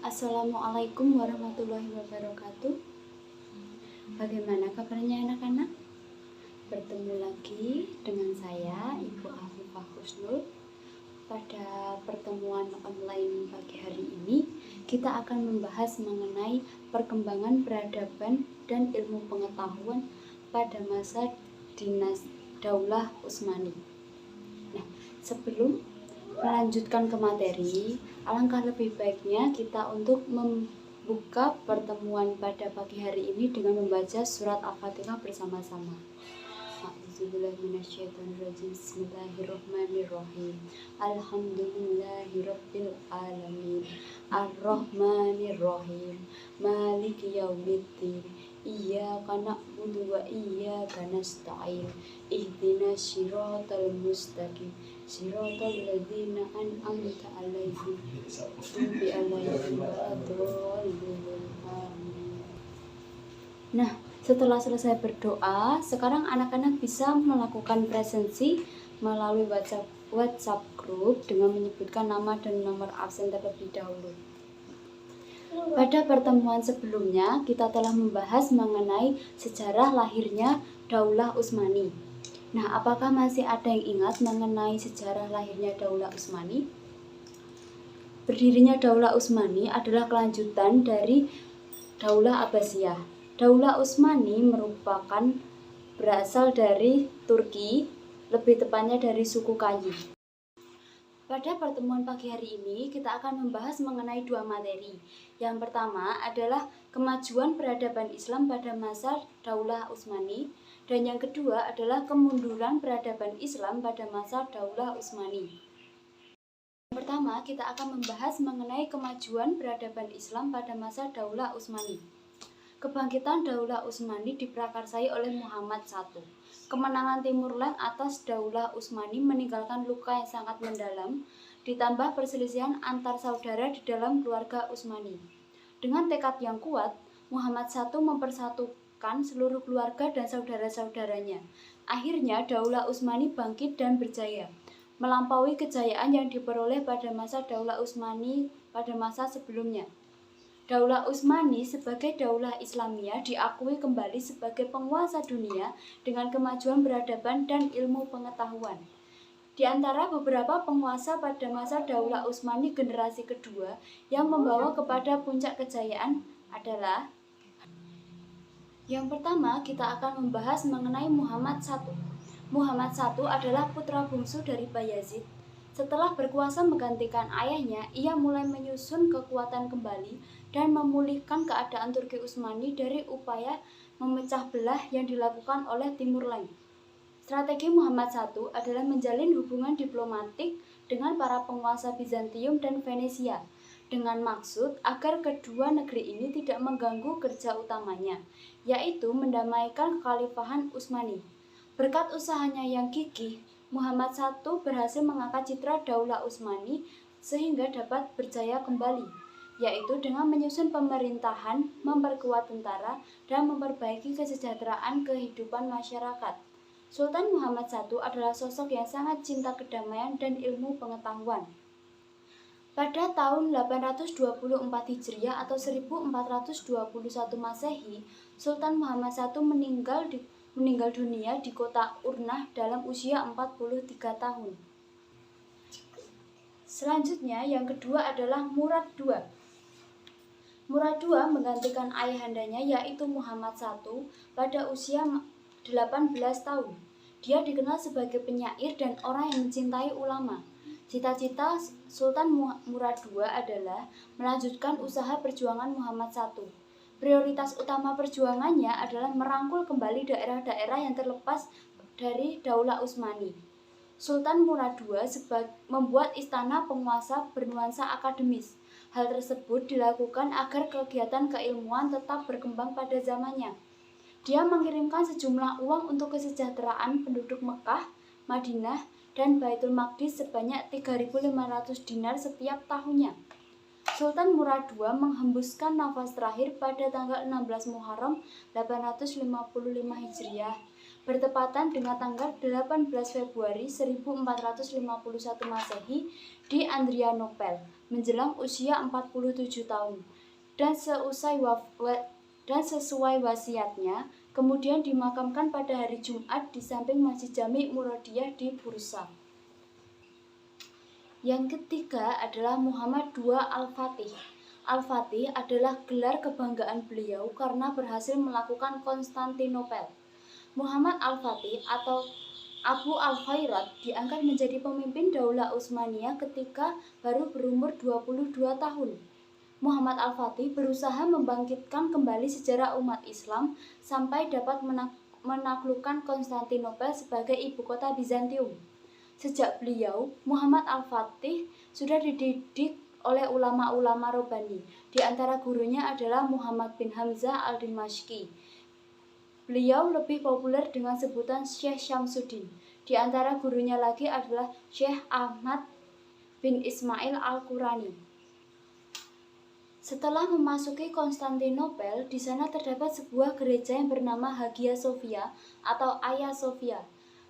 Assalamualaikum warahmatullahi wabarakatuh. Bagaimana kabarnya anak-anak? Bertemu lagi dengan saya, Ibu Afifah Husnul. Pada pertemuan online pagi hari ini, kita akan membahas mengenai perkembangan peradaban dan ilmu pengetahuan pada masa Daulah Utsmani. Nah, sebelum melanjutkan ke materi, alangkah lebih baiknya kita untuk membuka pertemuan pada pagi hari ini dengan membaca surat Al-Fatihah bersama-sama. Bismillahirrahmanirrahim. Alhamdulillahirabbil alamin. Arrahmanirrahim. Maliki yaumiddin. Iyyaka na'budu wa iyyaka nasta'in. Ihdinas siratal mustaqim. Siratal ladzina an'amta 'alaihim ghairil alaihim waladdallin. Nah, setelah selesai berdoa, sekarang anak-anak bisa melakukan presensi melalui WhatsApp group dengan menyebutkan nama dan nomor absen terlebih dahulu. Pada pertemuan sebelumnya, kita telah membahas mengenai sejarah lahirnya Daulah Utsmani. Nah, apakah masih ada yang ingat mengenai sejarah lahirnya Daulah Utsmani? Berdirinya Daulah Utsmani adalah kelanjutan dari Daulah Abbasiyah. Daulah Utsmani merupakan berasal dari Turki, lebih tepatnya dari suku Kayi. Pada pertemuan pagi hari ini, kita akan membahas mengenai dua materi. Yang pertama adalah kemajuan peradaban Islam pada masa Daulah Utsmani, dan yang kedua adalah kemunduran peradaban Islam pada masa Daulah Utsmani. Yang pertama, kita akan membahas mengenai kemajuan peradaban Islam pada masa Daulah Utsmani. Kebangkitan Daulah Utsmani diprakarsai oleh Muhammad I. Kemenangan Timur Leng atas Daulah Utsmani meninggalkan luka yang sangat mendalam, ditambah perselisihan antar saudara di dalam keluarga Utsmani. Dengan tekad yang kuat, Muhammad I mempersatukan seluruh keluarga dan saudara-saudaranya. Akhirnya Daulah Utsmani bangkit dan berjaya, melampaui kejayaan yang diperoleh pada masa Daulah Utsmani pada masa sebelumnya. Daulah Utsmani sebagai daulah Islamiyah diakui kembali sebagai penguasa dunia dengan kemajuan peradaban dan ilmu pengetahuan. Di antara beberapa penguasa pada masa Daulah Utsmani generasi kedua yang membawa kepada puncak kejayaan adalah: yang pertama, kita akan membahas mengenai Muhammad I. Muhammad I adalah putra bungsu dari Bayazid. Setelah berkuasa menggantikan ayahnya, ia mulai menyusun kekuatan kembali dan memulihkan keadaan Turki Utsmani dari upaya memecah belah yang dilakukan oleh Timur Leng. Strategi Muhammad I adalah menjalin hubungan diplomatik dengan para penguasa Bizantium dan Venesia, dengan maksud agar kedua negeri ini tidak mengganggu kerja utamanya, yaitu mendamaikan kekhalifahan Utsmani. Berkat usahanya yang gigih, Muhammad I berhasil mengangkat citra Daulah Utsmani sehingga dapat berjaya kembali, yaitu dengan menyusun pemerintahan, memperkuat tentara, dan memperbaiki kesejahteraan kehidupan masyarakat. Sultan Muhammad I adalah sosok yang sangat cinta kedamaian dan ilmu pengetahuan. Pada tahun 824 Hijriah atau 1421 Masehi, Sultan Muhammad I meninggal dunia di kota Urnah dalam usia 43 tahun. Selanjutnya, yang kedua adalah Murad II. Murad II menggantikan ayahandanya yaitu Muhammad I pada usia 18 tahun. Dia dikenal sebagai penyair dan orang yang mencintai ulama. Cita-cita Sultan Murad II adalah melanjutkan usaha perjuangan Muhammad I. Prioritas utama perjuangannya adalah merangkul kembali daerah-daerah yang terlepas dari Daulah Utsmani. Sultan Murad II membuat istana penguasa bernuansa akademis. Hal tersebut dilakukan agar kegiatan keilmuan tetap berkembang pada zamannya. Dia mengirimkan sejumlah uang untuk kesejahteraan penduduk Mekah, Madinah, dan Baitul Maqdis sebanyak 3.500 dinar setiap tahunnya. Sultan Murad II menghembuskan nafas terakhir pada tanggal 16 Muharram 855 Hijriah. bertepatan dengan tanggal 18 Februari 1451 Masehi di Adrianople, menjelang usia 47 tahun. Dan sesuai wasiatnya, kemudian dimakamkan pada hari Jumat di samping Masjid Jami' Muradiyah di Bursa. Yang ketiga adalah Muhammad II Al-Fatih. Al-Fatih adalah gelar kebanggaan beliau karena berhasil melakukan Konstantinopel. Muhammad Al-Fatih atau Abu Al-Khairat diangkat menjadi pemimpin Daulah Utsmaniyah ketika baru berumur 22 tahun. Muhammad Al-Fatih berusaha membangkitkan kembali sejarah umat Islam sampai dapat menaklukkan Konstantinopel sebagai ibu kota Bizantium. Sejak beliau, Muhammad Al-Fatih sudah dididik oleh ulama-ulama Rabbani. Di antara gurunya adalah Muhammad bin Hamzah Al-Dimashqi. Beliau lebih populer dengan sebutan Syekh Syamsuddin. Di antara gurunya lagi adalah Syekh Ahmad bin Ismail Al-Qurani. Setelah memasuki Konstantinopel, di sana terdapat sebuah gereja yang bernama Hagia Sophia atau Hagia Sophia.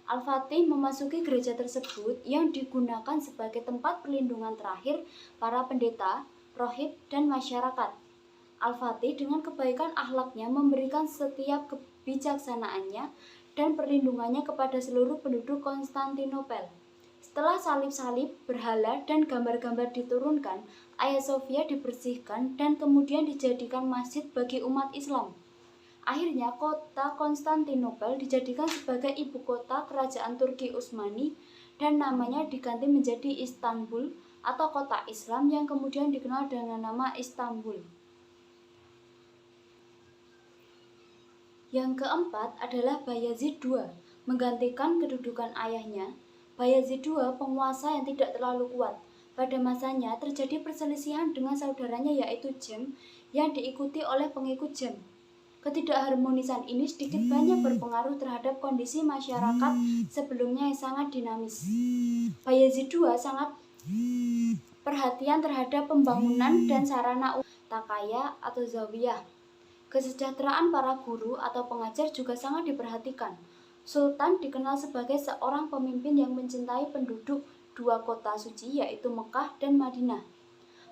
Al-Fatih memasuki gereja tersebut yang digunakan sebagai tempat perlindungan terakhir para pendeta, rohib, dan masyarakat. Al-Fatih dengan kebaikan akhlaknya memberikan setiap kebijaksanaannya dan perlindungannya kepada seluruh penduduk Konstantinopel. Setelah salib-salib, berhala, dan gambar-gambar diturunkan, Hagia Sophia dibersihkan dan kemudian dijadikan masjid bagi umat Islam. Akhirnya kota Konstantinopel dijadikan sebagai ibu kota kerajaan Turki Utsmani dan namanya diganti menjadi Istanbul atau kota Islam yang kemudian dikenal dengan nama Istanbul. Yang keempat adalah Bayazid II, menggantikan kedudukan ayahnya. Bayazid II penguasa yang tidak terlalu kuat. Pada masanya terjadi perselisihan dengan saudaranya yaitu Jem yang diikuti oleh pengikut Jem. Ketidakharmonisan ini sedikit banyak berpengaruh terhadap kondisi masyarakat sebelumnya yang sangat dinamis. Bayazid II sangat perhatian terhadap pembangunan dan sarana takaya atau zawiyah. Kesejahteraan para guru atau pengajar juga sangat diperhatikan. Sultan dikenal sebagai seorang pemimpin yang mencintai penduduk dua kota suci yaitu Mekah dan Madinah.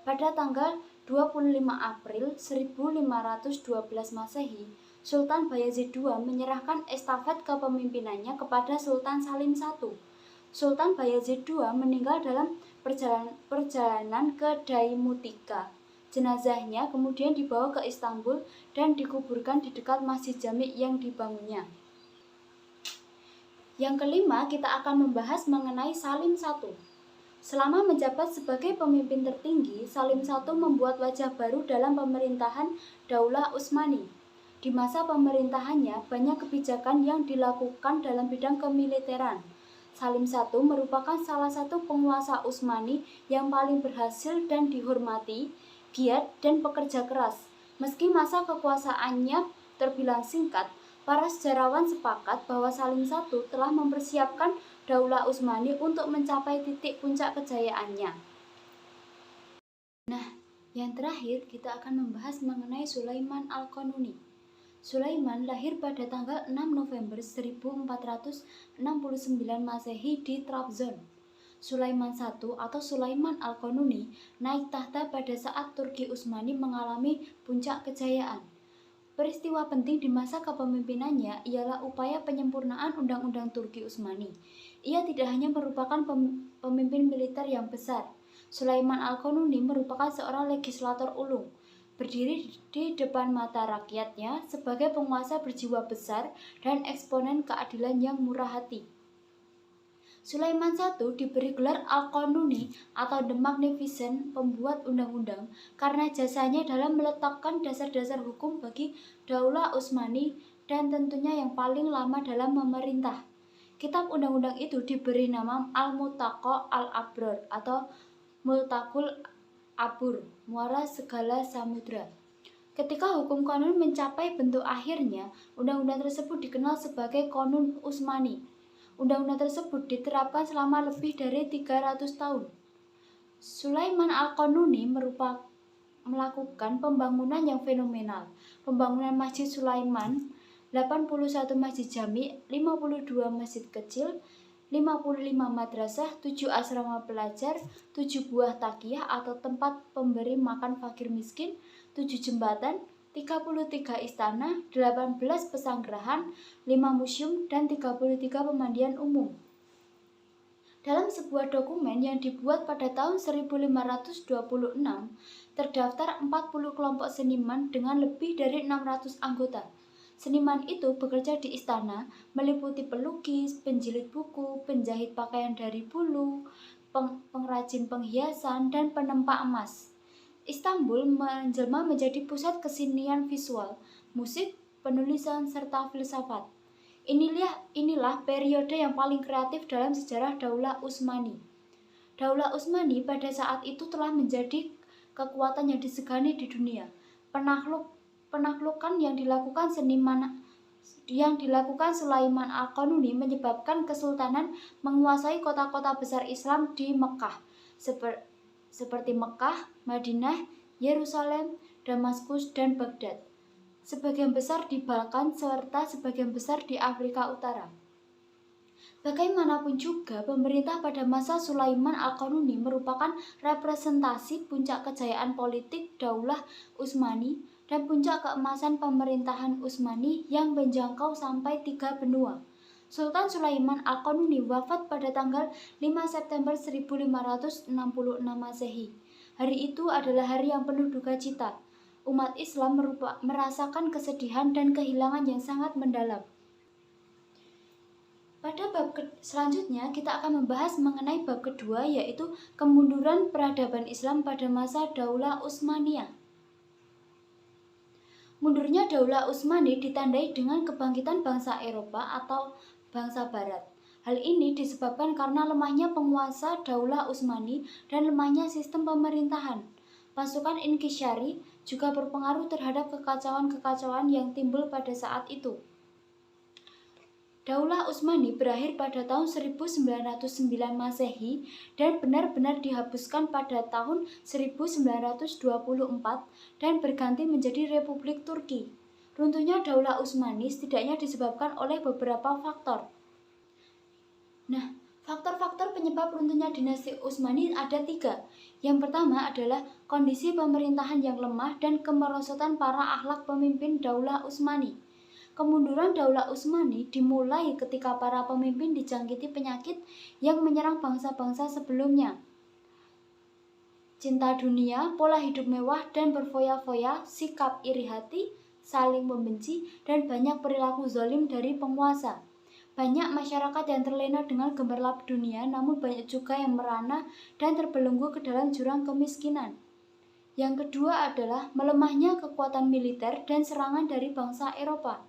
Pada tanggal 25 April 1512 Masehi, Sultan Bayazid II menyerahkan estafet kepemimpinannya kepada Sultan Salim I. Sultan Bayazid II meninggal dalam perjalanan ke Daimutika. Jenazahnya kemudian dibawa ke Istanbul dan dikuburkan di dekat Masjid Jami' yang dibangunnya. Yang kelima, kita akan membahas mengenai Salim I. Selama menjabat sebagai pemimpin tertinggi, Salim I membuat wajah baru dalam pemerintahan Daulah Utsmani. Di masa pemerintahannya, banyak kebijakan yang dilakukan dalam bidang kemiliteran. Salim I merupakan salah satu penguasa Utsmani yang paling berhasil dan dihormati, giat, dan pekerja keras. Meski masa kekuasaannya terbilang singkat, para sejarawan sepakat bahwa Salim I telah mempersiapkan Daulah Utsmani untuk mencapai titik puncak kejayaannya. Nah, yang terakhir kita akan membahas mengenai Sulaiman Al-Qanuni. Sulaiman lahir pada tanggal 6 November 1469 Masehi di Trabzon. Sulaiman I atau Sulaiman Al-Qanuni naik tahta pada saat Turki Utsmani mengalami puncak kejayaan. Peristiwa penting di masa kepemimpinannya ialah upaya penyempurnaan Undang-Undang Turki Utsmani. Ia tidak hanya merupakan pemimpin militer yang besar. Sulaiman Al-Qanuni merupakan seorang legislator ulung, berdiri di depan mata rakyatnya sebagai penguasa berjiwa besar dan eksponen keadilan yang murah hati. Sulaiman I diberi gelar Al-Qanuni atau The Magnificent, pembuat undang-undang, karena jasanya dalam meletakkan dasar-dasar hukum bagi Daulah Utsmani dan tentunya yang paling lama dalam memerintah. Kitab undang-undang itu diberi nama Al-Mutaqa Al-Abror atau Multakul Abur, muara segala samudra. Ketika hukum kanun mencapai bentuk akhirnya, undang-undang tersebut dikenal sebagai Qanun Utsmani. Undang-undang tersebut diterapkan selama lebih dari 300 tahun. Sulaiman Al-Qanuni melakukan pembangunan yang fenomenal. Pembangunan Masjid Sulaiman 81 masjid jami, 52 masjid kecil, 55 madrasah, 7 asrama pelajar, 7 buah takiyah atau tempat pemberi makan fakir miskin, 7 jembatan, 33 istana, 18 pesanggerahan, 5 museum, dan 33 pemandian umum. Dalam sebuah dokumen yang dibuat pada tahun 1526, terdaftar 40 kelompok seniman dengan lebih dari 600 anggota. Seniman itu bekerja di istana, meliputi pelukis, penjilid buku, penjahit pakaian dari bulu, pengrajin penghiasan, dan penempa emas. Istanbul menjelma menjadi pusat kesenian visual, musik, penulisan, serta filsafat. Inilah periode yang paling kreatif dalam sejarah Daulah Utsmani. Daulah Utsmani pada saat itu telah menjadi kekuatan yang disegani di dunia. Penaklukan yang dilakukan Sulaiman Al-Qanuni menyebabkan kesultanan menguasai kota-kota besar Islam di Mekah, seperti Mekah, Madinah, Yerusalem, Damaskus, dan Baghdad. Sebagian besar di Balkan serta sebagian besar di Afrika Utara. Bagaimanapun juga, pemerintah pada masa Sulaiman Al-Qanuni merupakan representasi puncak kejayaan politik Daulah Utsmani dan puncak keemasan pemerintahan Utsmani yang menjangkau sampai 3 benua. Sultan Sulaiman Al-Qanuni wafat pada tanggal 5 September 1566 Masehi. Hari itu adalah hari yang penuh duka cita. Umat Islam merasakan kesedihan dan kehilangan yang sangat mendalam. Pada bab selanjutnya kita akan membahas mengenai bab kedua, yaitu kemunduran peradaban Islam pada masa Daulah Utsmaniyah. Mundurnya Daulah Utsmani ditandai dengan kebangkitan bangsa Eropa atau bangsa Barat. Hal ini disebabkan karena lemahnya penguasa Daulah Utsmani dan lemahnya sistem pemerintahan. Pasukan Inkisyari juga berpengaruh terhadap kekacauan-kekacauan yang timbul pada saat itu. Daulah Utsmani berakhir pada tahun 1909 Masehi dan benar-benar dihapuskan pada tahun 1924 dan berganti menjadi Republik Turki. Runtuhnya Daulah Utsmani setidaknya disebabkan oleh beberapa faktor. Faktor-faktor penyebab runtuhnya dinasti Utsmani ada 3. Yang pertama adalah kondisi pemerintahan yang lemah dan kemerosotan para akhlak pemimpin Daulah Utsmani. Kemunduran Daulah Utsmani dimulai ketika para pemimpin dijangkiti penyakit yang menyerang bangsa-bangsa sebelumnya. Cinta dunia, pola hidup mewah dan berfoya-foya, sikap iri hati, saling membenci, dan banyak perilaku zalim dari penguasa. Banyak masyarakat yang terlena dengan gemerlap dunia, namun banyak juga yang merana dan terbelenggu ke dalam jurang kemiskinan. Yang kedua adalah melemahnya kekuatan militer dan serangan dari bangsa Eropa.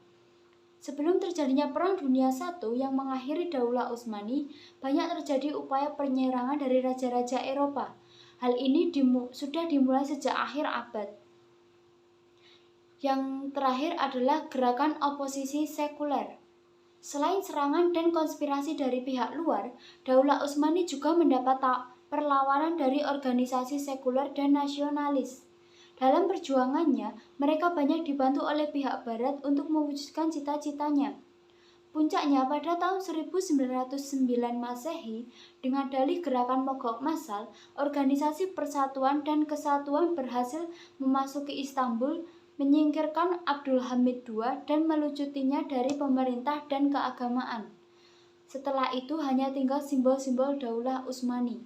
Sebelum terjadinya Perang Dunia I yang mengakhiri Daulah Utsmani, banyak terjadi upaya penyerangan dari raja-raja Eropa. Hal ini sudah dimulai sejak akhir abad. Yang terakhir adalah gerakan oposisi sekuler. Selain serangan dan konspirasi dari pihak luar, Daulah Utsmani juga mendapat perlawanan dari organisasi sekuler dan nasionalis. Dalam perjuangannya, mereka banyak dibantu oleh pihak barat untuk mewujudkan cita-citanya. Puncaknya pada tahun 1909 Masehi, dengan dalih gerakan mogok massal, organisasi Persatuan dan Kesatuan berhasil memasuki Istanbul, menyingkirkan Abdul Hamid II dan melucutinya dari pemerintah dan keagamaan. Setelah itu hanya tinggal simbol-simbol Daulah Utsmani.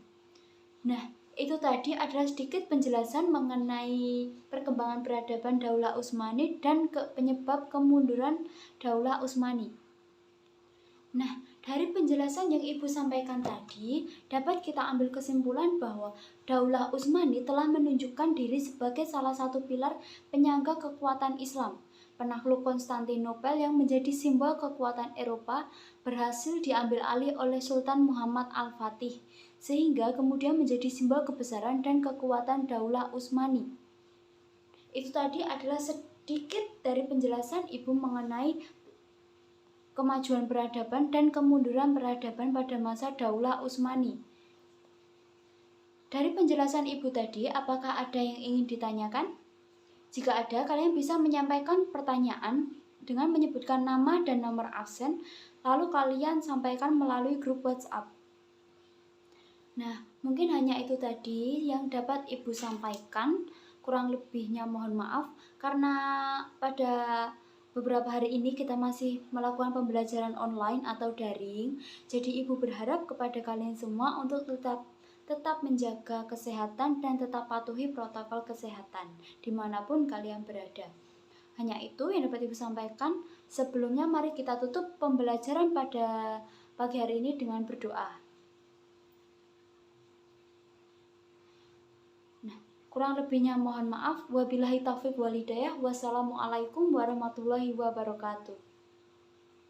Itu tadi adalah sedikit penjelasan mengenai perkembangan peradaban Daulah Utsmani dan penyebab kemunduran Daulah Utsmani. Dari penjelasan yang Ibu sampaikan tadi, dapat kita ambil kesimpulan bahwa Daulah Utsmani telah menunjukkan diri sebagai salah satu pilar penyangga kekuatan Islam. Penakluk Konstantinopel yang menjadi simbol kekuatan Eropa berhasil diambil alih oleh Sultan Muhammad Al-Fatih, sehingga kemudian menjadi simbol kebesaran dan kekuatan Daulah Utsmani. Itu tadi adalah sedikit dari penjelasan Ibu mengenai kemajuan peradaban dan kemunduran peradaban pada masa Daulah Utsmani. Dari penjelasan Ibu tadi, apakah ada yang ingin ditanyakan? Jika ada, kalian bisa menyampaikan pertanyaan dengan menyebutkan nama dan nomor absen, lalu kalian sampaikan melalui grup WhatsApp. Nah, mungkin hanya itu tadi yang dapat Ibu sampaikan. Kurang lebihnya mohon maaf, karena pada beberapa hari ini kita masih melakukan pembelajaran online atau daring. Jadi Ibu berharap kepada kalian semua untuk tetap menjaga kesehatan dan tetap patuhi protokol kesehatan dimanapun kalian berada. Hanya itu yang dapat Ibu sampaikan. Sebelumnya mari kita tutup pembelajaran pada pagi hari ini dengan berdoa. Nah, kurang lebihnya mohon maaf. Wabillahi taufiq wal hidayah. Wassalamualaikum warahmatullahi wabarakatuh.